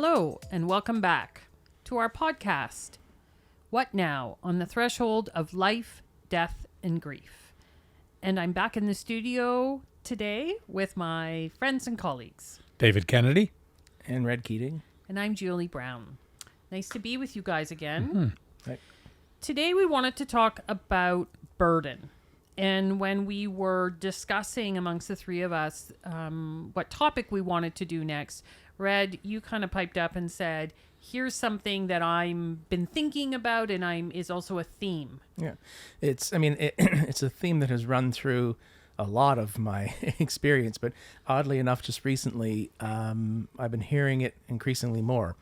Hello, and welcome back to our podcast, What Now? On the Threshold of Life, Death, and Grief. And I'm back in the studio today with my friends and colleagues. David Kennedy. And Red Keating. And I'm Julie Brown. Nice to be with you guys again. Mm-hmm. Right. Today we wanted to talk about burden. And when we were discussing amongst the three of us what topic we wanted to do next, Red, you kind of piped up and said, here's something that I'm been thinking about and is also a theme. Yeah. It's a theme that has run through a lot of my experience, but oddly enough, just recently, I've been hearing it increasingly more.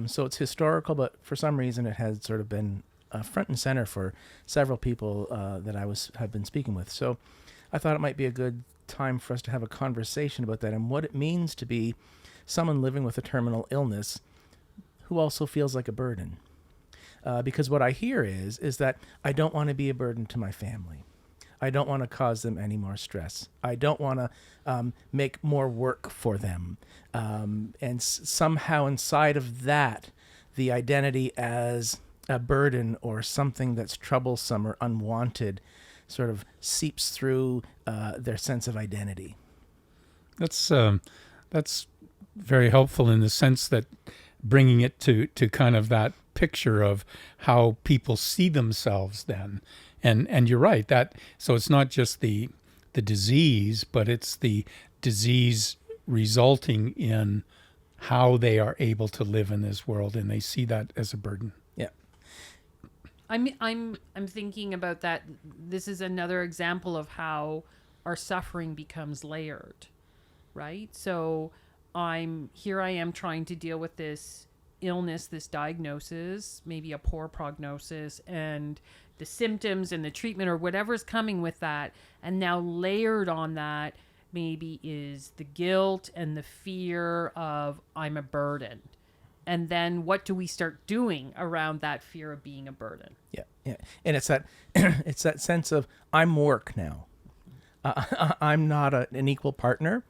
So it's historical, but for some reason it has sort of been front and center for several people that have been speaking with. So I thought it might be a good time for us to have a conversation about that and what it means to be someone living with a terminal illness who also feels like a burden. Because what I hear is that I don't want to be a burden to my family. I don't want to cause them any more stress. I don't want to make more work for them. And somehow inside of that, the identity as a burden or something that's troublesome or unwanted sort of seeps through their sense of identity. That's very helpful in the sense that bringing it to kind of that picture of how people see themselves then. And you're right, so it's not just the disease, but it's the disease resulting in how they are able to live in this world, and they see that as a burden. Yeah. I'm thinking about that. This is another example of how our suffering becomes layered, right? So I am trying to deal with this illness, this diagnosis, maybe a poor prognosis, and the symptoms and the treatment or whatever's coming with that. And now layered on that maybe is the guilt and the fear of I'm a burden. And then what do we start doing around that fear of being a burden? Yeah. And it's that it's that sense of I'm work now. I'm not an equal partner.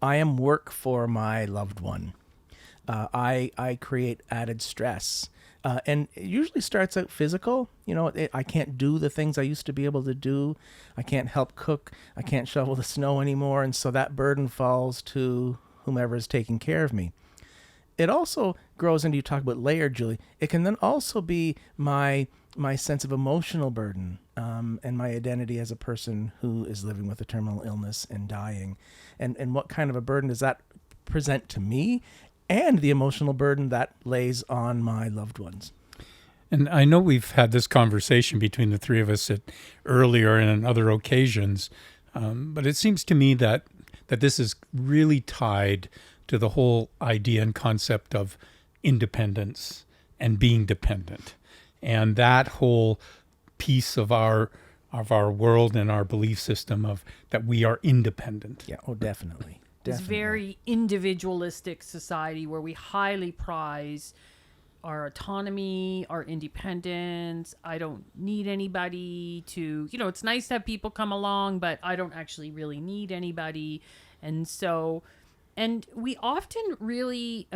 I am work for my loved one. I create added stress. And it usually starts out physical. I can't do the things I used to be able to do. I can't help cook. I can't shovel the snow anymore. And so that burden falls to whomever is taking care of me. It also grows into, you talk about layered, Julie. It can then also be my sense of emotional burden and my identity as a person who is living with a terminal illness and dying. And what kind of a burden does that present to me and the emotional burden that lays on my loved ones. And I know we've had this conversation between the three of us earlier and on other occasions, but it seems to me that this is really tied to the whole idea and concept of independence and being dependent, and that whole piece of our world and our belief system of that we are independent. Yeah, definitely. This very individualistic society where we highly prize our autonomy, our independence. I don't need anybody to, it's nice to have people come along, but I don't actually really need anybody. And we often really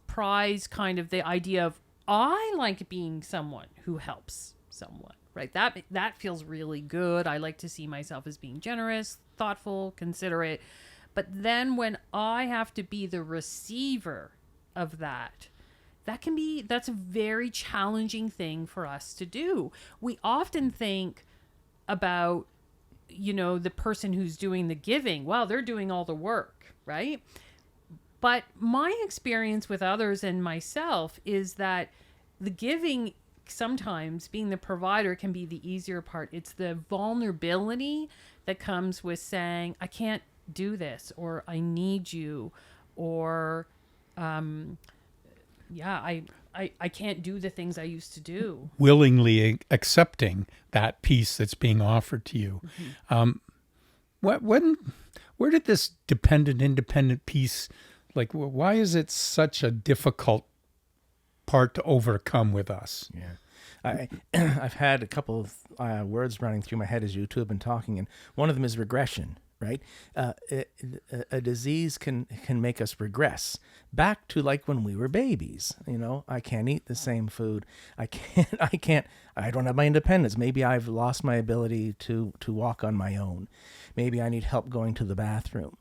prize kind of the idea of, I like being someone who helps someone, right? That feels really good. I like to see myself as being generous, thoughtful, considerate. But then when I have to be the receiver of that's a very challenging thing for us to do. We often think about, the person who's doing the giving. Well, they're doing all the work, right? But my experience with others and myself is that the giving, sometimes being the provider, can be the easier part. It's the vulnerability that comes with saying, I can't do this, or I need you, or I can't do the things I used to do. Willingly accepting that piece that's being offered to you. Mm-hmm. Where did this independent piece, why is it such a difficult part to overcome with us? Yeah. I've had a couple of words running through my head as you two have been talking, and one of them is regression. right? A disease can make us regress back to like when we were babies. I can't eat the same food. I don't have my independence. Maybe I've lost my ability to walk on my own. Maybe I need help going to the bathroom.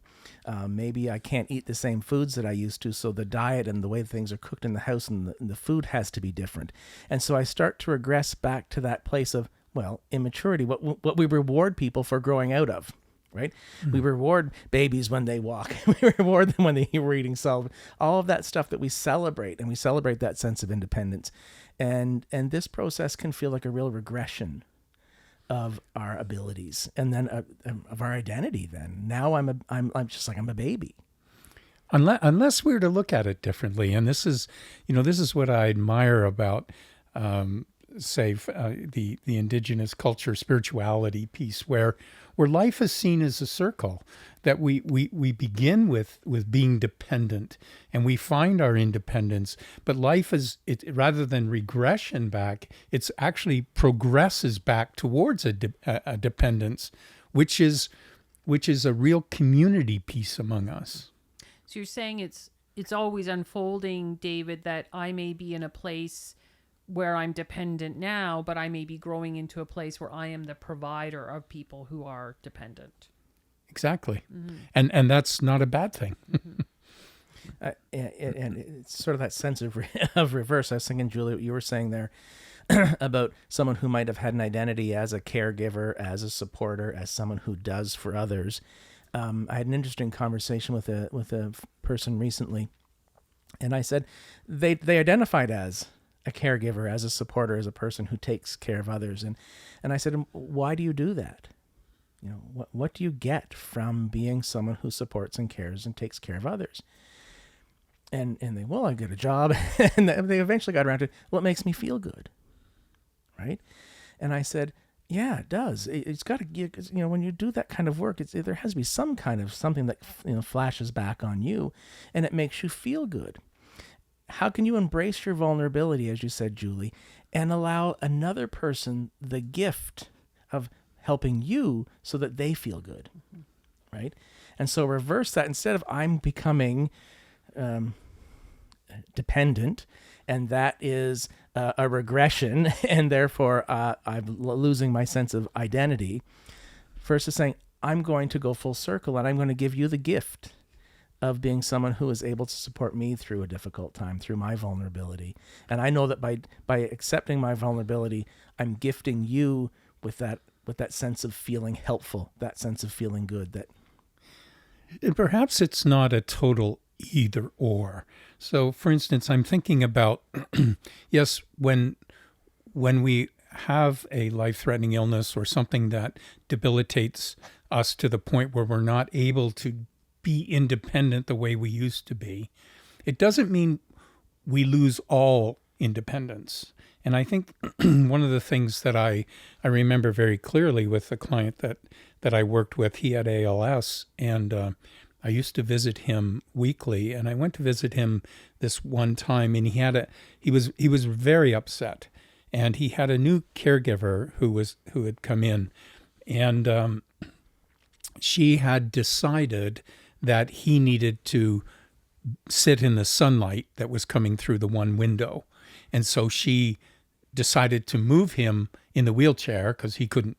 Maybe I can't eat the same foods that I used to, so the diet and the way things are cooked in the house and the food has to be different. And so I start to regress back to that place of, well, immaturity, what we reward people for growing out of, right? We reward babies when they walk. We reward them when they were eating solid. All of that stuff that we celebrate, and we celebrate that sense of independence. And this process can feel like a real regression of our abilities, and then of our identity. Then now I'm just like I'm a baby. Unless we were to look at it differently, and this is what I admire about, the indigenous culture spirituality piece, where life is seen as a circle, that we begin with being dependent, and we find our independence, but life is, rather than regression back, it's actually progresses back towards a dependence, which is a real community piece among us. So you're saying it's always unfolding, David, that I may be in a place where I'm dependent now, but I may be growing into a place where I am the provider of people who are dependent. Exactly. Mm-hmm. And that's not a bad thing. Mm-hmm. And it's sort of that sense of reverse. I was thinking, Julie, what you were saying there about someone who might have had an identity as a caregiver, as a supporter, as someone who does for others. I had an interesting conversation with a person recently, and I said they identified as a caregiver, as a supporter, as a person who takes care of others, and I said, why do you do that? What do you get from being someone who supports and cares and takes care of others? And they, well, I get a job, and they eventually got around to, well, it makes me feel good, right? And I said, yeah, it does. It's got to, when you do that kind of work, there has to be some kind of something that flashes back on you, and it makes you feel good. How can you embrace your vulnerability, as you said, Julie, and allow another person the gift of helping you so that they feel good, right? And so reverse that. Instead of I'm becoming dependent, and that is a regression, and therefore I'm losing my sense of identity, versus saying, I'm going to go full circle, and I'm going to give you the gift of being someone who is able to support me through a difficult time, through my vulnerability. And I know that by accepting my vulnerability, I'm gifting you with that sense of feeling helpful, that sense of feeling good. And perhaps it's not a total either or. So, for instance, I'm thinking about, yes, when we have a life-threatening illness or something that debilitates us to the point where we're not able to be independent the way we used to be, it doesn't mean we lose all independence. And I think one of the things that I remember very clearly with the client that I worked with, he had ALS, and I used to visit him weekly, and I went to visit him this one time, and he was very upset, and he had a new caregiver who had come in, and she had decided that he needed to sit in the sunlight that was coming through the one window. And so she decided to move him in the wheelchair because he couldn't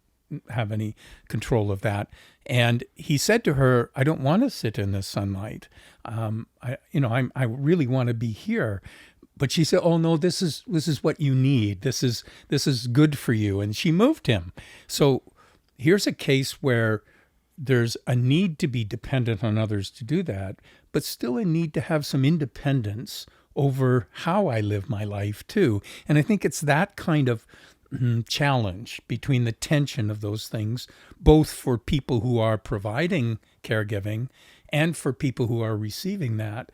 have any control of that. And he said to her, I don't want to sit in the sunlight. I really want to be here. But she said, oh no, this is what you need. This is good for you. And she moved him. So here's a case where there's a need to be dependent on others to do that, but still a need to have some independence over how I live my life too. And I think it's that kind of challenge between the tension of those things, both for people who are providing caregiving and for people who are receiving that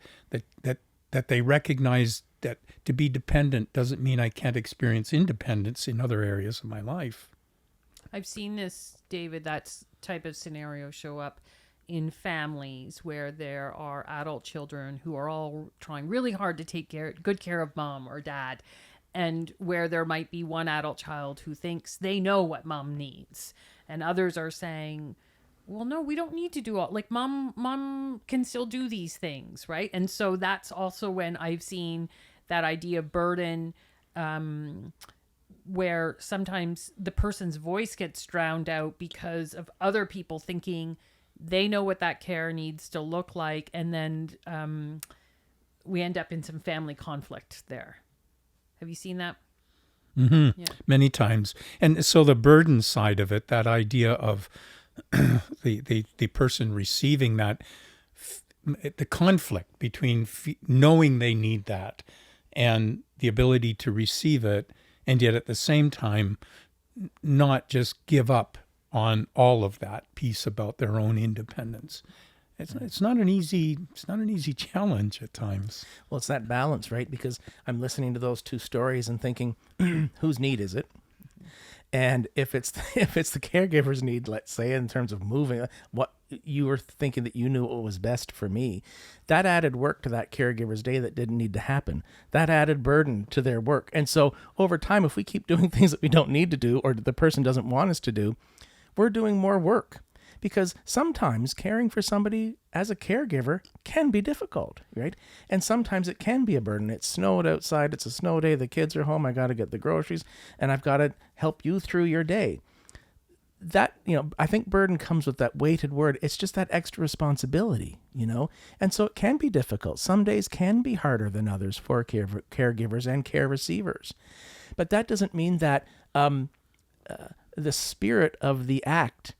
they recognize that to be dependent doesn't mean I can't experience independence in other areas of my life. I've seen this, David, that type of scenario show up in families where there are adult children who are all trying really hard to take good care of mom or dad, and where there might be one adult child who thinks they know what mom needs, and others are saying, well, no, we don't need to do all, like, mom can still do these things, right? And so that's also when I've seen that idea of burden, where sometimes the person's voice gets drowned out because of other people thinking they know what that care needs to look like, and then we end up in some family conflict there. Have you seen that? Mm-hmm. Yeah. Many times. And so the burden side of it, that idea of the person receiving that, the conflict between knowing they need that and the ability to receive it, and yet at the same time not just give up on all of that piece about their own independence. It's not an easy challenge at times. Well, it's that balance, right? Because I'm listening to those two stories and thinking, whose need is it? And if it's the caregiver's need, let's say, in terms of moving, what you were thinking that you knew what was best for me, that added work to that caregiver's day that didn't need to happen. That added burden to their work. And so over time, if we keep doing things that we don't need to do or the person doesn't want us to do, we're doing more work. Because sometimes caring for somebody as a caregiver can be difficult, right? And sometimes it can be a burden. It snowed outside. It's a snow day. The kids are home. I got to get the groceries, and I've got to help you through your day. That, I think burden comes with that weighted word. It's just that extra responsibility, And so it can be difficult. Some days can be harder than others for caregivers and care receivers. But that doesn't mean that the spirit of the act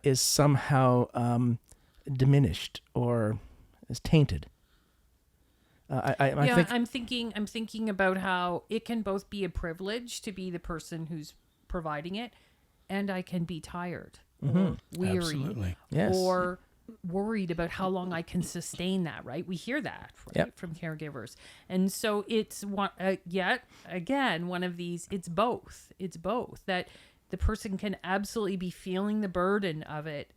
is somehow diminished or is tainted. I think I'm thinking about how it can both be a privilege to be the person who's providing it, and I can be tired, or weary, Absolutely. Yes. or worried about how long I can sustain that. Right? We hear that from caregivers, and so it's yet again one of these. It's both. It's both that. The person can absolutely be feeling the burden of it,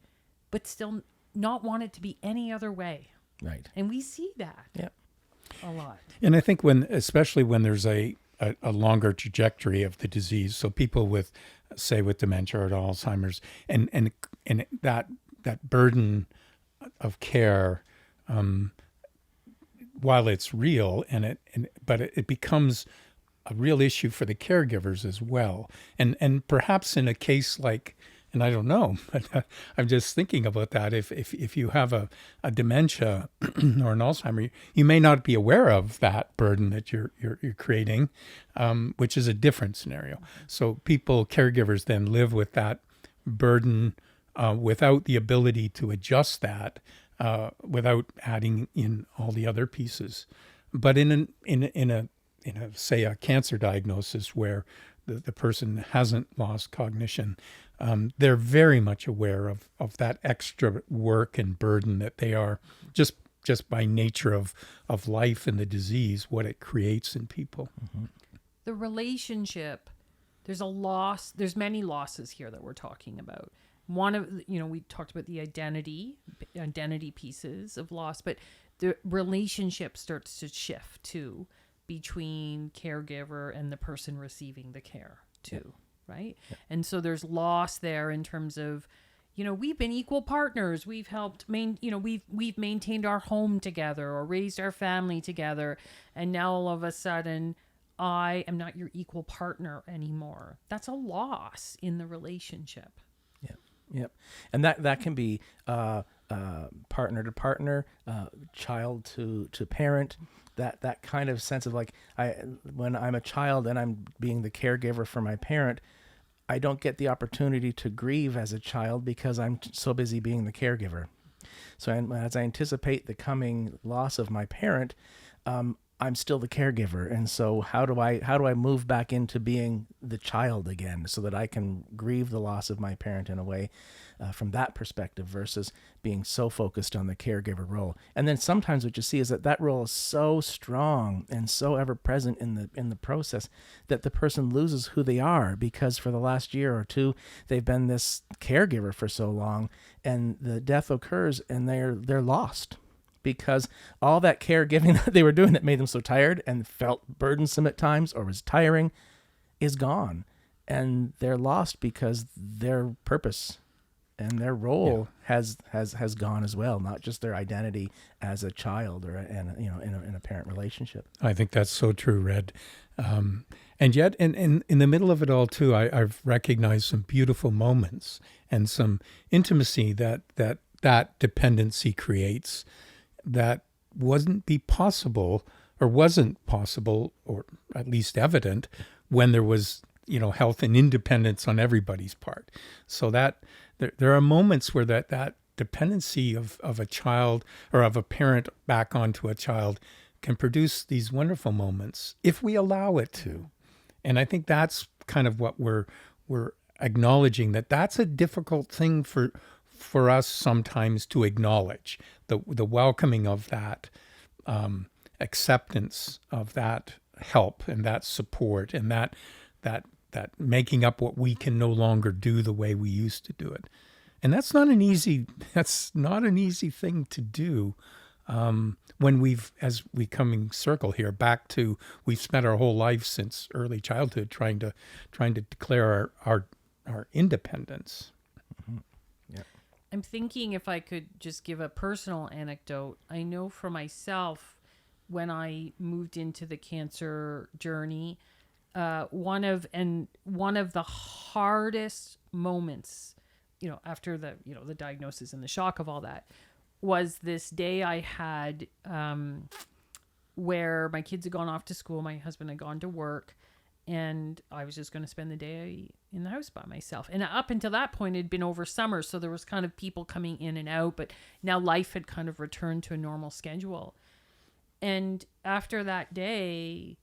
but still not want it to be any other way. Right. And we see that a lot. And I think especially when there's a longer trajectory of the disease, so people with, say, with dementia or Alzheimer's, and that burden of care, while it's real, but it becomes a real issue for the caregivers as well. And perhaps in a case like, and I don't know, but I'm just thinking about that. If you have a dementia or an Alzheimer, you may not be aware of that burden that you're creating, which is a different scenario. So caregivers then live with that burden without the ability to adjust that, without adding in all the other pieces. But in a say a cancer diagnosis where the person hasn't lost cognition, they're very much aware of that extra work and burden that they are just by nature of life and the disease, what it creates in people. Mm-hmm. The relationship, there's many losses here that we're talking about. One of, we talked about the identity pieces of loss, but the relationship starts to shift too, between caregiver and the person receiving the care too, right? Yeah. And so there's loss there in terms of, we've been equal partners. We've helped we've maintained our home together or raised our family together. And now all of a sudden I am not your equal partner anymore. That's a loss in the relationship. Yep. And that can be partner to partner, child to parent. That kind of sense of like, when I'm a child and I'm being the caregiver for my parent, I don't get the opportunity to grieve as a child because I'm so busy being the caregiver. So as I anticipate the coming loss of my parent, I'm still the caregiver. And so how do I move back into being the child again so that I can grieve the loss of my parent in a way from that perspective versus being so focused on the caregiver role. And then sometimes what you see is that role is so strong and so ever present in the process that the person loses who they are because for the last year or two, they've been this caregiver for so long and the death occurs and they're lost. Because all that caregiving that they were doing that made them so tired and felt burdensome at times or was tiring is gone. And they're lost because their purpose and their role has gone as well, not just their identity as a child or in a parent relationship. I think that's so true, Red. And yet, in the middle of it all, too, I've recognized some beautiful moments and some intimacy that dependency creates that wasn't possible, or at least evident, when there was, health and independence on everybody's part. So that there are moments where that dependency of a child or of a parent back onto a child can produce these wonderful moments if we allow it to. And I think that's kind of what we're acknowledging, that's a difficult thing for us sometimes to acknowledge, the welcoming of that, acceptance of that help and that support and that making up what we can no longer do the way we used to do it. And that's not an easy thing to do. When as we coming circle here back to, we've spent our whole life since early childhood trying to declare our independence. Mm-hmm. Yeah. I'm thinking if I could just give a personal anecdote. I know for myself, when I moved into the cancer journey, one of the hardest moments, after the diagnosis and the shock of all that, was this day I had where my kids had gone off to school, my husband had gone to work, and I was just going to spend the day in the house by myself. And up until that point, it had been over summer, so there was kind of people coming in and out, but now life had kind of returned to a normal schedule. And after that day,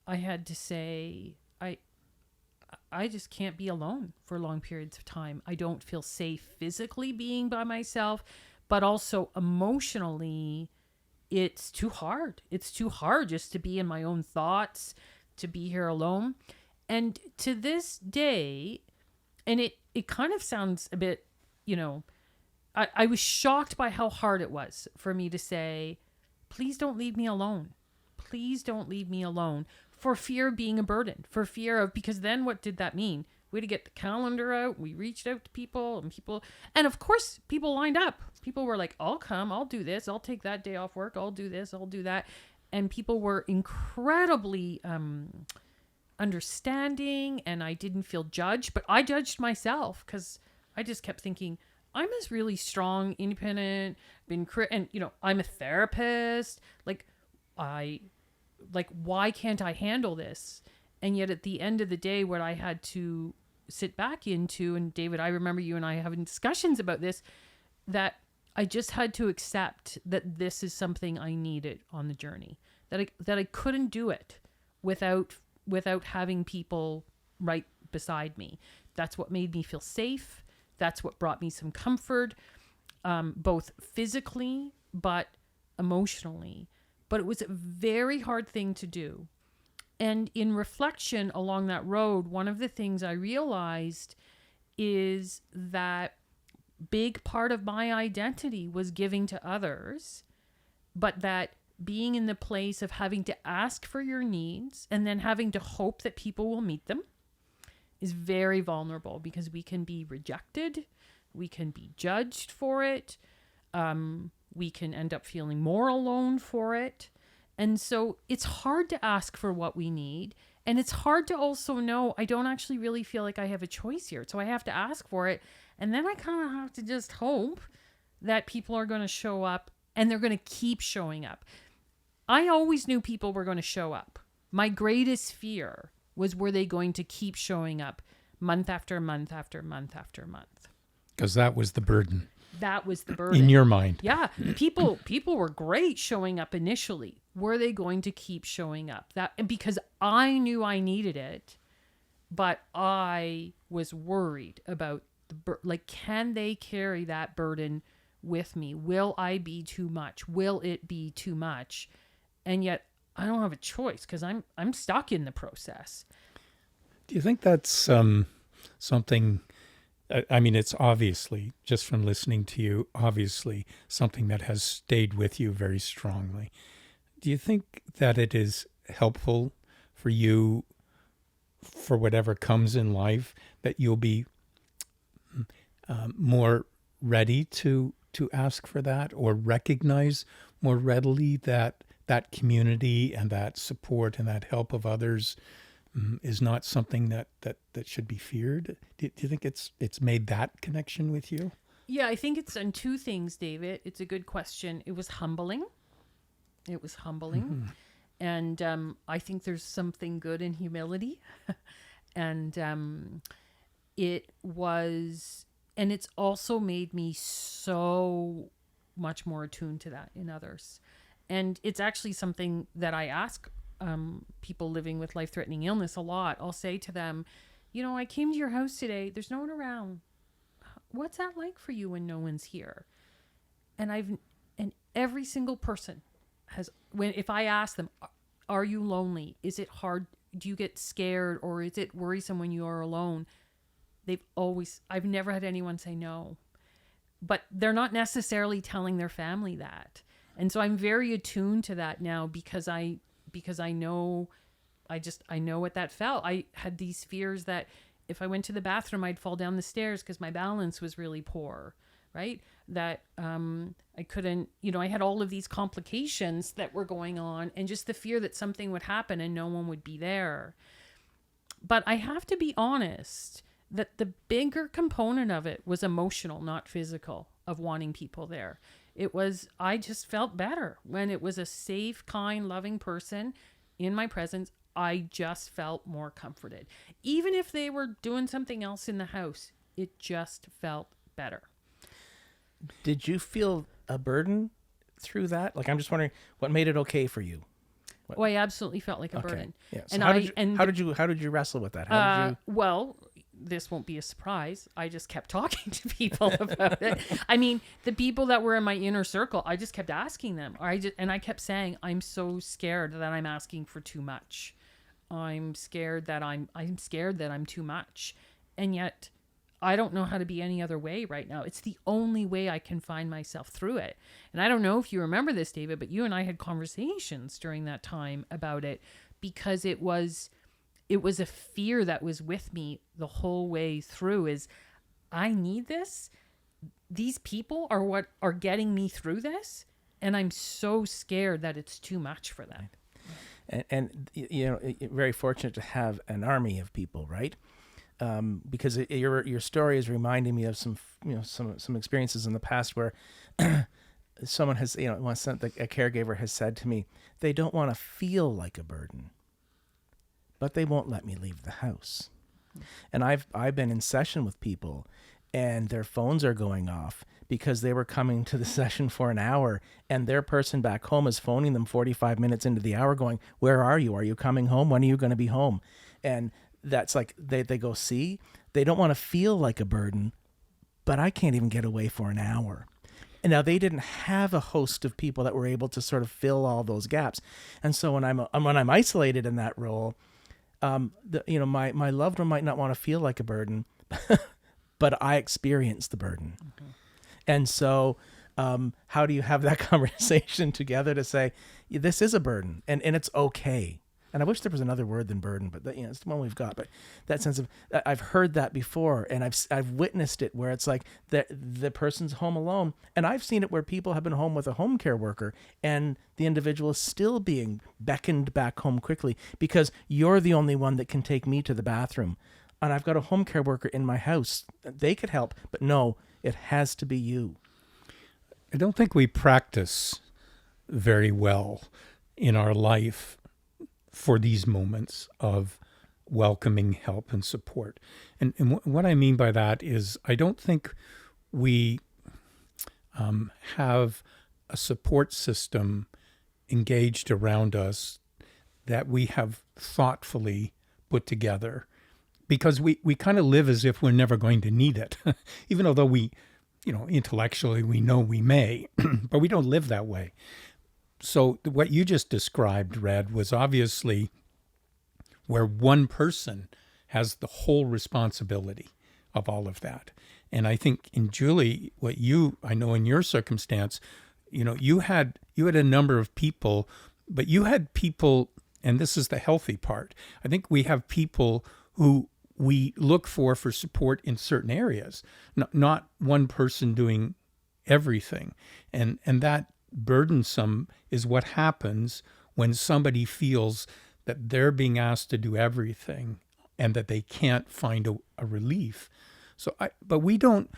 I had to say, I just can't be alone for long periods of time. I don't feel safe physically being by myself, but also emotionally, it's too hard. It's too hard just to be in my own thoughts, to be here alone. And to this day, and it kind of sounds a bit, I was shocked by how hard it was for me to say, please don't leave me alone. Please don't leave me alone, for fear of being a burden, because then what did that mean? We had to get the calendar out. We reached out to people, and of course people lined up. People were like, I'll come, I'll do this, I'll take that day off work, I'll do this, I'll do that. And people were incredibly understanding, and I didn't feel judged, but I judged myself because I just kept thinking, I'm this really strong, independent, and I'm a therapist. Why can't I handle this? And yet at the end of the day, what I had to sit back into, and David, I remember you and I having discussions about this, that I just had to accept that this is something I needed on the journey, that I couldn't do it without having people right beside me. That's what made me feel safe. That's what brought me some comfort, both physically but emotionally. But it was a very hard thing to do. And in reflection along that road, one of the things I realized is that big part of my identity was giving to others, but that being in the place of having to ask for your needs and then having to hope that people will meet them is very vulnerable, because we can be rejected, we can be judged for it, we can end up feeling more alone for it. And so it's hard to ask for what we need. And it's hard to also know, I don't actually really feel like I have a choice here. So I have to ask for it. And then I kind of have to just hope that people are going to show up, and they're going to keep showing up. I always knew people were going to show up. My greatest fear was, were they going to keep showing up month after month after month after month? Because that was the burden. That was the burden. In your mind. Yeah. People were great showing up initially. Were they going to keep showing up? Because I knew I needed it, but I was worried about can they carry that burden with me? Will I be too much? Will it be too much? And yet I don't have a choice, because I'm stuck in the process. Do you think that's something? I mean, it's obviously, just from listening to you, obviously something that has stayed with you very strongly. Do you think that it is helpful for you, for whatever comes in life, that you'll be more ready to ask for that, or recognize more readily that that community and that support and that help of others is not something that should be feared? Do you think it's made that connection with you? Yeah, I think it's on two things, David. It's a good question. It was humbling. It was humbling. And I think there's something good in humility. And it was, and it's also made me so much more attuned to that in others. And it's actually something that I ask people living with life-threatening illness a lot. I'll say to them, I came to your house today. There's no one around. What's that like for you when no one's here? And every single person has, if I ask them, are you lonely? Is it hard? Do you get scared, or is it worrisome when you are alone? I've never had anyone say no, but they're not necessarily telling their family that. And so I'm very attuned to that now because I know, I know what that felt. I had these fears that if I went to the bathroom, I'd fall down the stairs because my balance was really poor, right? That I couldn't, I had all of these complications that were going on, and just the fear that something would happen and no one would be there. But I have to be honest that the bigger component of it was emotional, not physical, of wanting people there. I just felt better when it was a safe, kind, loving person in my presence. I just felt more comforted. Even if they were doing something else in the house, it just felt better. Did you feel a burden through that? Like, I'm just wondering what made it okay for you. Oh, I absolutely felt like a burden. Yeah. So And how did you wrestle with that? How did you? Well, this won't be a surprise. I just kept talking to people about it. I mean, the people that were in my inner circle, I just kept asking them. I kept saying, I'm so scared that I'm asking for too much. I'm scared that I'm too much. And yet I don't know how to be any other way right now. It's the only way I can find myself through it. And I don't know if you remember this, David, but you and I had conversations during that time about it, because it was a fear that was with me the whole way through. Is I need this. These people are what are getting me through this. And I'm so scared that it's too much for them. And very fortunate to have an army of people, right? Because your story is reminding me of some experiences in the past where someone has, a caregiver has said to me, they don't want to feel like a burden, but they won't let me leave the house. And I've been in session with people, and their phones are going off because they were coming to the session for an hour, and their person back home is phoning them 45 minutes into the hour going, where are you? Are you coming home? When are you going to be home? And that's like, they go, see, they don't want to feel like a burden, but I can't even get away for an hour. And now they didn't have a host of people that were able to sort of fill all those gaps. And so when I'm isolated in that role, my loved one might not want to feel like a burden, but I experience the burden. Mm-hmm. And so how do you have that conversation together to say, this is a burden and it's okay? And I wish there was another word than burden, but it's the one we've got. But that sense of, I've heard that before, and I've witnessed it where it's like the person's home alone, and I've seen it where people have been home with a home care worker, and the individual is still being beckoned back home quickly because you're the only one that can take me to the bathroom, and I've got a home care worker in my house. They could help, but no, it has to be you. I don't think we practice very well in our life for these moments of welcoming help and support. And what I mean by that is I don't think we have a support system engaged around us that we have thoughtfully put together, because we kind of live as if we're never going to need it, even although we, intellectually we know we may, but we don't live that way. So what you just described, Red, was obviously where one person has the whole responsibility of all of that. And I think in Julie, I know in your circumstance, you had a number of people, but you had people, and this is the healthy part. I think we have people who we look for support in certain areas, not one person doing everything. And that burdensome is what happens when somebody feels that they're being asked to do everything and that they can't find a relief. But we don't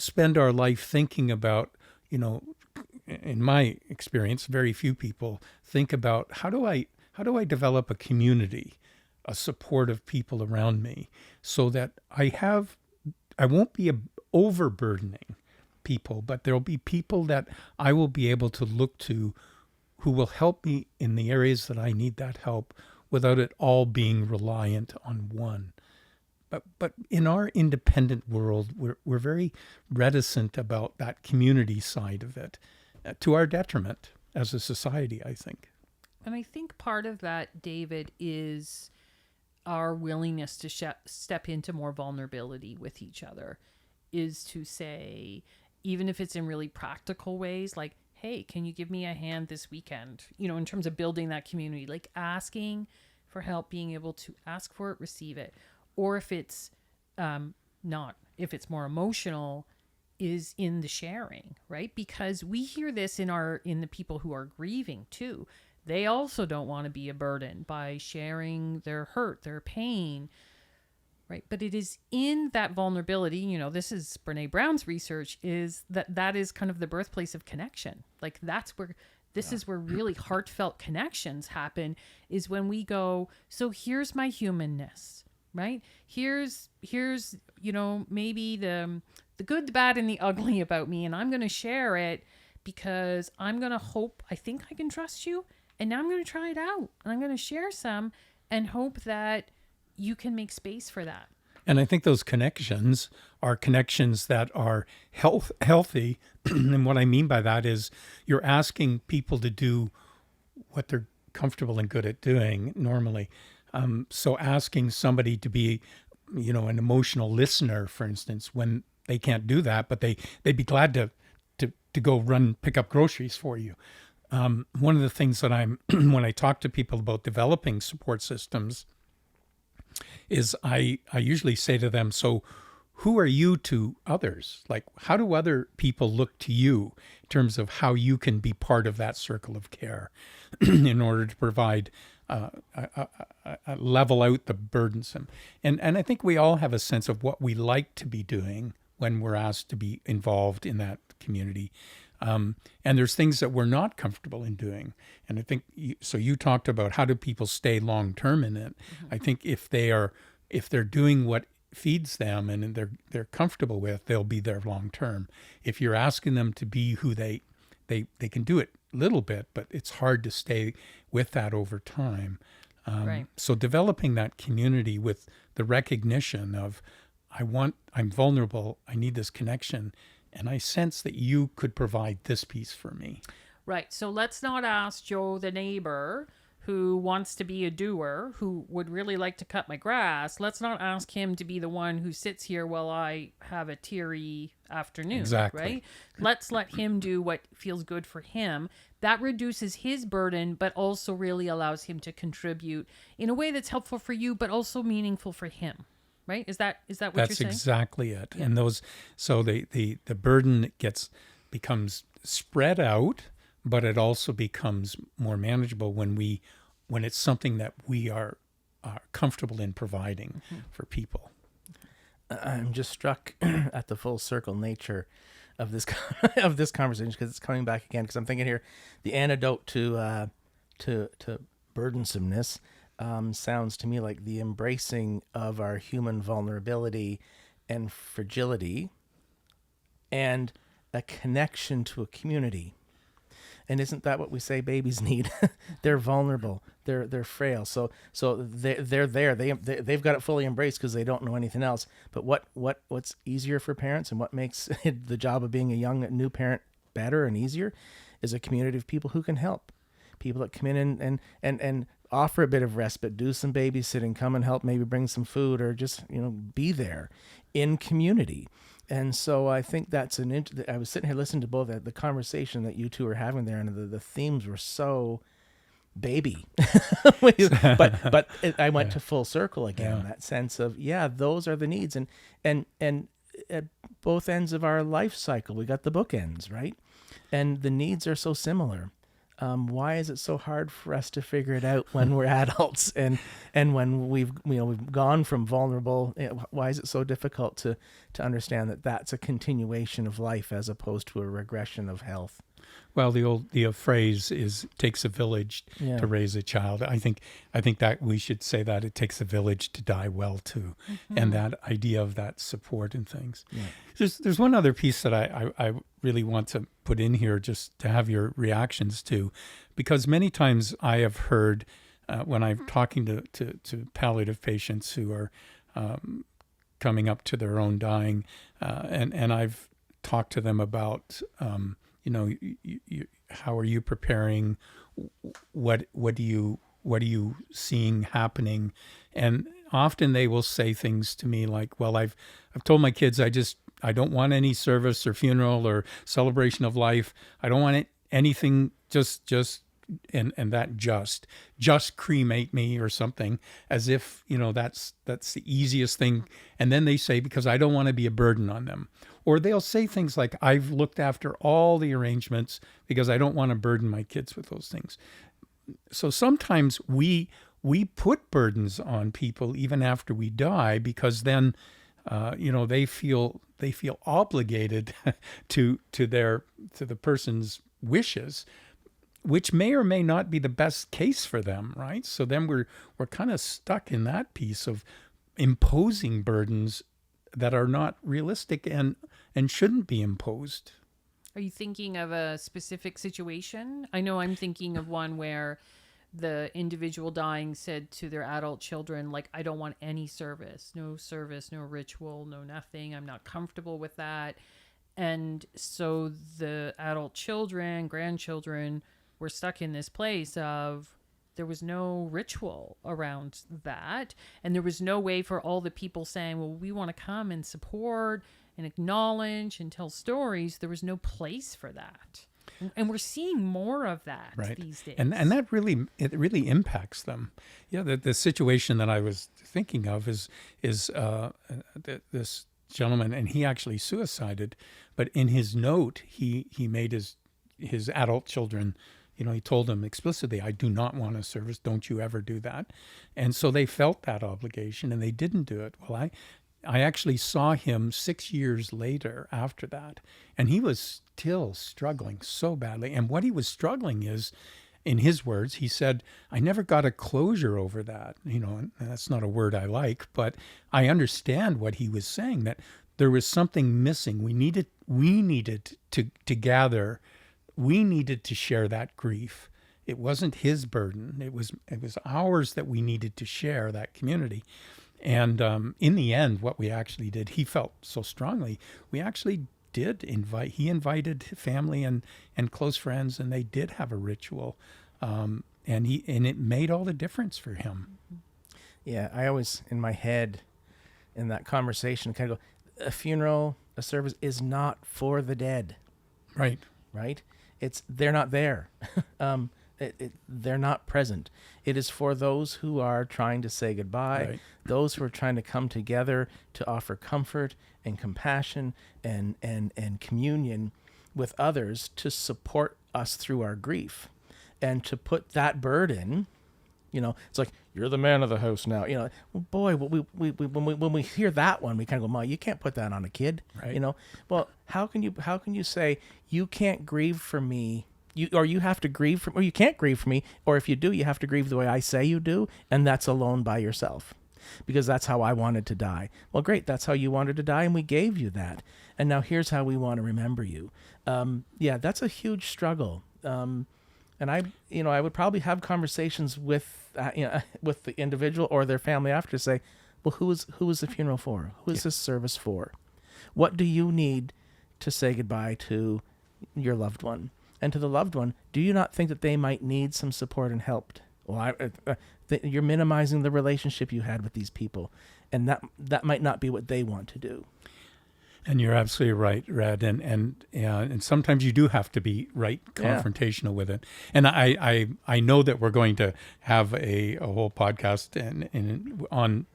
spend our life thinking about, in my experience, very few people think about how do I develop a community, a support of people around me, so that I won't be overburdening people, but there'll be people that I will be able to look to who will help me in the areas that I need that help without it all being reliant on one. But in our independent world, we're very reticent about that community side of it, to our detriment as a society, I think. And I think part of that, David, is our willingness to step into more vulnerability with each other, is to say, even if it's in really practical ways, like, hey, can you give me a hand this weekend? In terms of building that community, like asking for help, being able to ask for it, receive it. Or if it's if it's more emotional, is in the sharing, right? Because we hear this in the people who are grieving too. They also don't want to be a burden by sharing their hurt, their pain, right? But it is in that vulnerability, this is Brene Brown's research, is that is kind of the birthplace of connection. Like that's where, this is where really heartfelt connections happen, is when we go, so here's my humanness, right? Here's maybe the good, the bad, and the ugly about me, and I'm going to share it because I'm going to hope, I think I can trust you, and now I'm going to try it out, and I'm going to share some and hope that you can make space for that. And I think those connections are connections that are healthy. And what I mean by that is you're asking people to do what they're comfortable and good at doing normally. So asking somebody to be, an emotional listener, for instance, when they can't do that, but they'd be glad to go pick up groceries for you. One of the things that when I talk to people about developing support systems, is I usually say to them, so who are you to others? Like, how do other people look to you in terms of how you can be part of that circle of care in order to provide, level out the burdensome? And I think we all have a sense of what we like to be doing when we're asked to be involved in that community. And there's things that we're not comfortable in doing. And I think, you talked about how do people stay long-term in it. Mm-hmm. I think if they're doing what feeds them and they're comfortable with, they'll be there long-term. If you're asking them to be who they can do it a little bit, but it's hard to stay with that over time. Right. So developing that community with the recognition of, I'm vulnerable, I need this connection, and I sense that you could provide this piece for me. Right. So let's not ask Joe, the neighbor, who wants to be a doer, who would really like to cut my grass. Let's not ask him to be the one who sits here while I have a teary afternoon. Exactly. Right? Let's let him do what feels good for him. That reduces his burden, but also really allows him to contribute in a way that's helpful for you, but also meaningful for him. Right? Is that what you're saying? That's exactly it. Yeah. And the burden becomes spread out, but it also becomes more manageable when it's something that we are comfortable in providing for people. I'm just struck at the full circle nature of this of this conversation, because it's coming back again. Because I'm thinking here, the antidote to burdensomeness sounds to me like the embracing of our human vulnerability and fragility, and a connection to a community. And isn't that what we say babies need? They're vulnerable. They're frail. So they're there. They've got it fully embraced because they don't know anything else. But what's easier for parents, and what makes the job of being a young new parent better and easier, is a community of people who can help. People that come in and offer a bit of respite, do some babysitting, come and help, maybe bring some food, or just be there in community. And so I think that's I was sitting here listening to both the conversation that you two were having there, and the themes were so baby. I went to full circle again. Yeah. That sense of, those are the needs. And at both ends of our life cycle, we got the bookends, right? And the needs are so similar. Why is it so hard for us to figure it out when we're adults and when we've gone from vulnerable? Why is it so difficult to understand that that's a continuation of life as opposed to a regression of health? Well, the phrase is "takes a village to raise a child." I think that we should say that it takes a village to die well too, and that idea of that support and things. Yeah. There's one other piece that I really want to put in here just to have your reactions to, because many times I have heard when I'm talking to palliative patients who are coming up to their own dying, and I've talked to them about. How are you preparing? What are you seeing happening? And often they will say things to me like, "Well, I've told my kids I don't want any service or funeral or celebration of life. I don't want anything. Just that just cremate me or something, as if that's the easiest thing." And then they say, because I don't want to be a burden on them. Or they'll say things like, "I've looked after all the arrangements because I don't want to burden my kids with those things." So sometimes we put burdens on people even after we die, because then they feel obligated to the person's wishes, which may or may not be the best case for them, right? So then we're kind of stuck in that piece of imposing burdens that are not realistic and shouldn't be imposed. Are you thinking of a specific situation? I know I'm thinking of one where the individual dying said to their adult children, like, "I don't want any service, no ritual, no nothing. I'm not comfortable with that." And so the adult children, grandchildren, were stuck in this place of there was no ritual around that. And there was no way for all the people saying, "Well, we want to come and support and acknowledge and tell stories." There was no place for that. And we're seeing more of that these days. And that really impacts them. Yeah, the situation that I was thinking of is this gentleman, and he actually suicided. But in his note, he made his adult children, he told them explicitly, "I do not want a service. Don't you ever do that." And so they felt that obligation, and they didn't do it. Well, I actually saw him 6 years later after that, and he was still struggling so badly. And what he was struggling is, in his words, he said, "I never got a closure over that." And that's not a word I like, but I understand what he was saying, that there was something missing. We needed to gather. We needed to share that grief. It wasn't his burden. It was ours that we needed to share, that community. And in the end, what we actually did, he felt so strongly, we actually did he invited family and close friends, and they did have a ritual. And it made all the difference for him. Yeah, I always, in my head, in that conversation, kind of go, a funeral, a service is not for the dead. Right. They're not there. They're not present. It is for those who are trying to say goodbye, those who are trying to come together to offer comfort and compassion and communion with others, to support us through our grief, and to put that burden. It's like, "You're the man of the house now." Well, boy, when we hear that one, we kind of go, "Ma, you can't put that on a kid." Right. Well, how can you say you can't grieve for me? You have to grieve or you can't grieve for me, or if you do, you have to grieve the way I say you do, and that's alone by yourself, because that's how I wanted to die. Well, great, that's how you wanted to die, and we gave you that, and now here's how we want to remember you. That's a huge struggle. And I would probably have conversations with the individual or their family after to say, "Well, who is the funeral for? Who is this service for? What do you need to say goodbye to your loved one? And to the loved one, do you not think that they might need some support and help?" Well, you're minimizing the relationship you had with these people, and that might not be what they want to do. And you're absolutely right, Red. And sometimes you do have to be right Yeah. confrontational with it. And I know that we're going to have a whole podcast on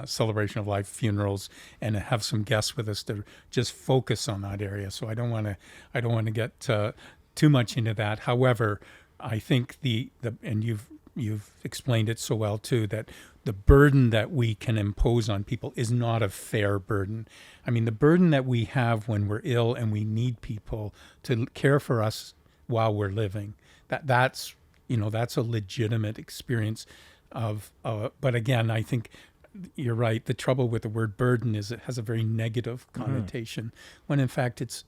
celebration of life, funerals, and have some guests with us to just focus on that area. So I don't want to get too much into that. However, I think and you've explained it so well too, that the burden that we can impose on people is not a fair burden. I mean, the burden that we have when we're ill and we need people to care for us while we're living, that's a legitimate experience but again, I think you're right. The trouble with the word burden is it has a very negative connotation, when in fact it's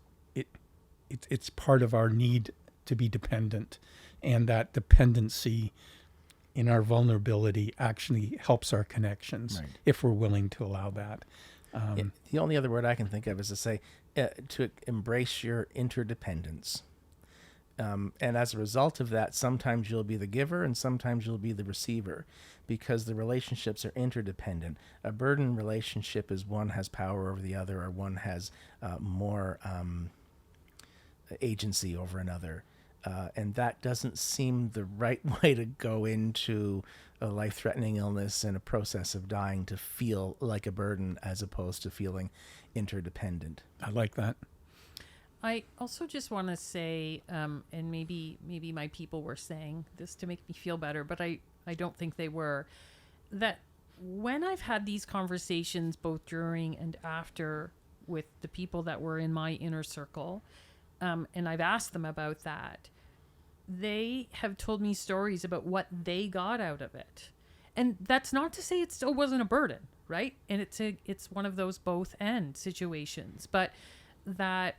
part of our need to be dependent, and that dependency in our vulnerability actually helps our connections, Right. if we're willing to allow that. The only other word I can think of is to say to embrace your interdependence. And as a result of that, sometimes you'll be the giver and sometimes you'll be the receiver, because the relationships are interdependent. A burden relationship is one has power over the other, or one has more agency over another. And that doesn't seem the right way to go into a life-threatening illness and a process of dying, to feel like a burden as opposed to feeling interdependent. I like that. I also just want to say, and maybe my people were saying this to make me feel better, but I don't think they were, that when I've had these conversations both during and after with the people that were in my inner circle, and I've asked them about that, they have told me stories about what they got out of it. And that's not to say it still wasn't a burden, right? And it's one of those both end situations, but that,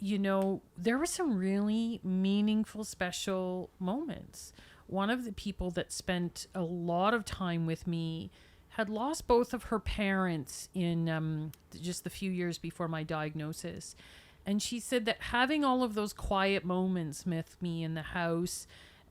there were some really meaningful, special moments. One of the people that spent a lot of time with me had lost both of her parents in just the few years before my diagnosis. And she said that having all of those quiet moments with me in the house,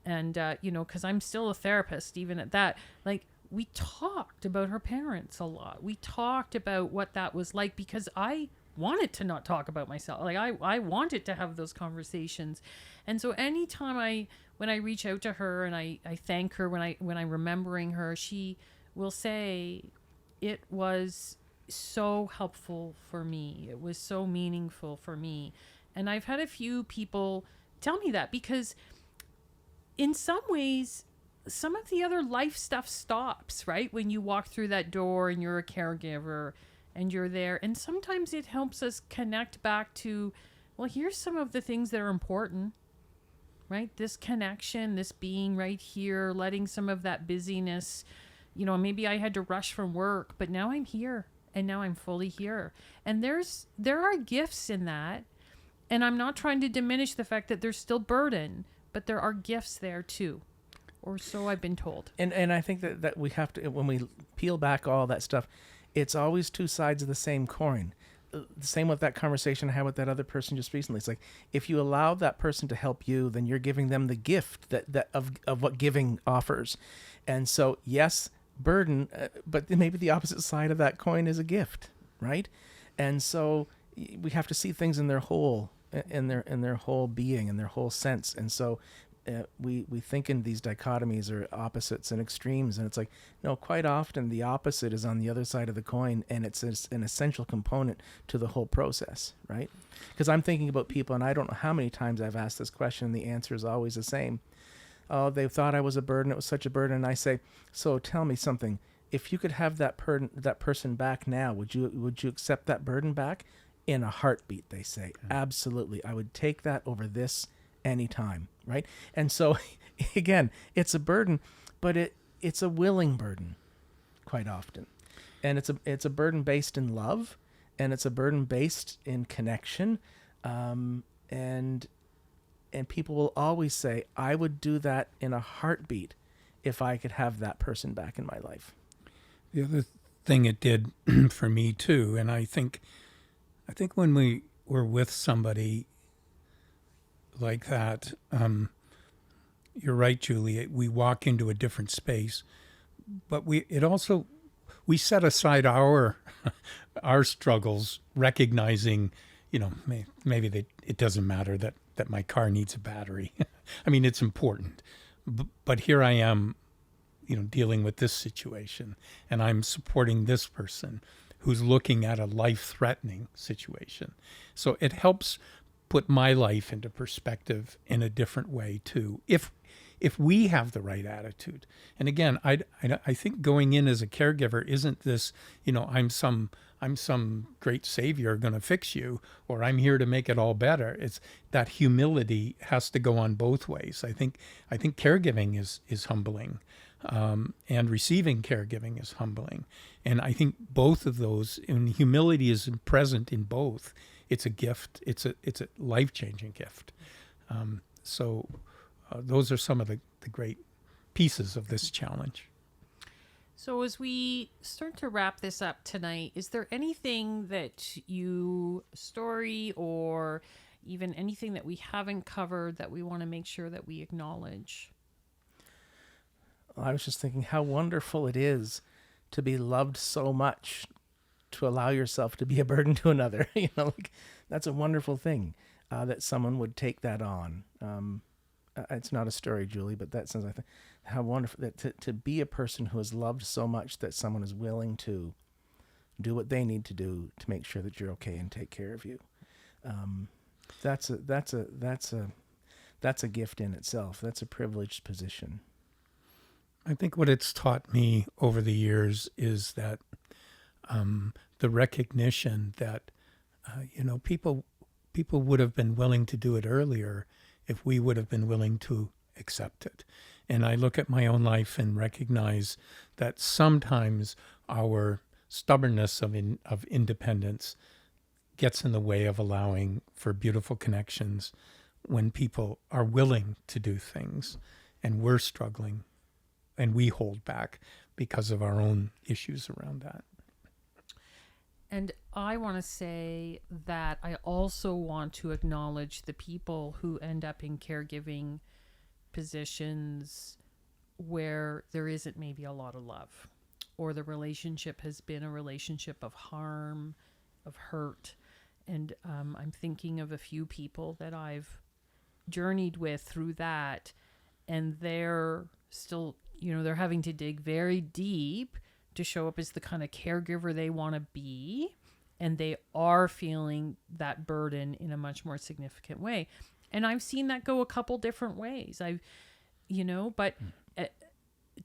and, because I'm still a therapist, even at that, like, we talked about her parents a lot. We talked about what that was like, because I wanted to not talk about myself. Like, I wanted to have those conversations. And so anytime when I reach out to her and I thank her, when I'm remembering her, she will say, it was so helpful for me. It was so meaningful for me. And I've had a few people tell me that, because in some ways, some of the other life stuff stops, right? When you walk through that door and you're a caregiver and you're there. And sometimes it helps us connect back to, well, here's some of the things that are important, right? This connection, this being right here, letting some of that busyness, maybe I had to rush from work, but now I'm here and now I'm fully here. And there are gifts in that. And I'm not trying to diminish the fact that there's still burden, but there are gifts there too. Or so I've been told. And I think that we have to, when we peel back all that stuff, it's always two sides of the same coin. The same with that conversation I had with that other person just recently. It's like, if you allow that person to help you, then you're giving them the gift of what giving offers. And so, yes, burden, but maybe the opposite side of that coin is a gift, right? And so we have to see things in their whole, in their whole being, in their whole sense. And so we think in these dichotomies or opposites and extremes, and it's like, no, quite often the opposite is on the other side of the coin, and it's an essential component to the whole process, right? Because I'm thinking about people, and I don't know how many times I've asked this question, and the answer is always the same. Oh, they thought I was a burden. It was such a burden. And I say, so tell me something. If you could have that person back now, would you accept that burden back? In a heartbeat, they say. Absolutely. I would take that over this anytime, right? And so, again, it's a burden, but it's a willing burden quite often. And it's a burden based in love, and it's a burden based in connection. And people will always say, I would do that in a heartbeat if I could have that person back in my life. The other thing it did for me too, and I think when we were with somebody like that, you're right, Julie, we walk into a different space, but we set aside our our struggles, recognizing, maybe it doesn't matter that my car needs a battery. I mean, it's important. But here I am, dealing with this situation, and I'm supporting this person who's looking at a life-threatening situation. So it helps put my life into perspective in a different way too, if we have the right attitude. And again, I think going in as a caregiver isn't this, I'm some great savior going to fix you, or I'm here to make it all better. It's that humility has to go on both ways. I think caregiving is humbling, and receiving caregiving is humbling. And I think both of those, and humility is present in both. It's a gift. It's a life-changing gift. Those are some of the great pieces of this challenge. So as we start to wrap this up tonight, is there anything that story or even anything that we haven't covered that we want to make sure that we acknowledge? I was just thinking how wonderful it is to be loved so much, to allow yourself to be a burden to another. That's a wonderful thing, that someone would take that on. It's not a story, Julie, but that sounds like how wonderful that to be a person who is loved so much that someone is willing to do what they need to do to make sure that you're okay and take care of you. That's a gift in itself. That's a privileged position. I think what it's taught me over the years is that the recognition that people would have been willing to do it earlier if we would have been willing to accept it. And I look at my own life and recognize that sometimes our stubbornness of independence gets in the way of allowing for beautiful connections when people are willing to do things and we're struggling and we hold back because of our own issues around that. And I want to say that I also want to acknowledge the people who end up in caregiving positions where there isn't maybe a lot of love, or the relationship has been a relationship of harm, of hurt. And I'm thinking of a few people that I've journeyed with through that, and they're still, they're having to dig very deep to show up as the kind of caregiver they want to be, and they are feeling that burden in a much more significant way. And I've seen that go a couple different ways. But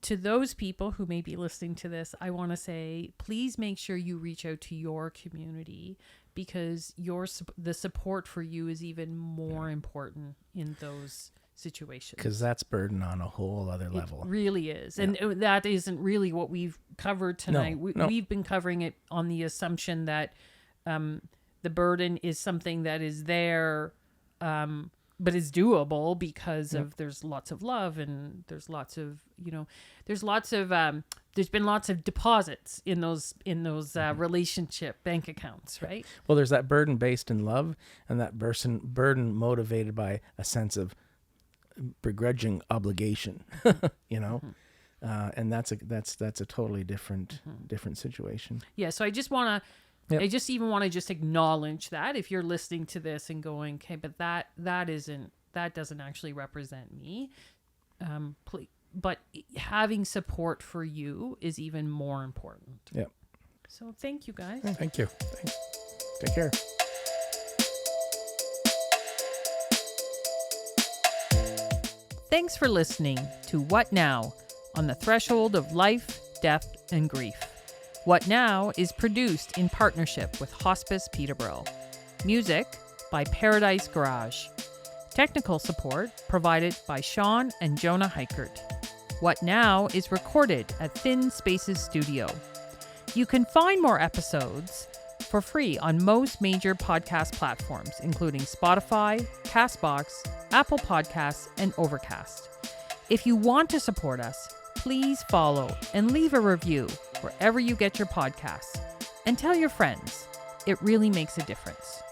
to those people who may be listening to this, I want to say, please make sure you reach out to your community, because the support for you is even more important in those situations. Because that's burden on a whole other level. It really is. Yeah. And that isn't really what we've covered tonight. No. We've been covering it on the assumption that the burden is something that is there, but is doable because of there's lots of love, and there's lots of, there's been lots of deposits in those relationship bank accounts, right? Well, there's that burden based in love, and that burden motivated by a sense of begrudging obligation, and that's a totally different situation. Yeah. So I just want to, I just even want to just acknowledge that if you're listening to this and going, okay, but that doesn't actually represent me. Please, but having support for you is even more important. Yeah. So thank you, guys. Thank you. Thanks. Take care. Thanks for listening to What Now on the Threshold of Life, Death, and Grief. What Now is produced in partnership with Hospice Peterborough. Music by Paradise Garage. Technical support provided by Sean and Jonah Heikert. What Now is recorded at Thin Spaces Studio. You can find more episodes for free on most major podcast platforms, including Spotify, CastBox, Apple Podcasts, and Overcast. If you want to support us, please follow and leave a review wherever you get your podcasts. And tell your friends. It really makes a difference.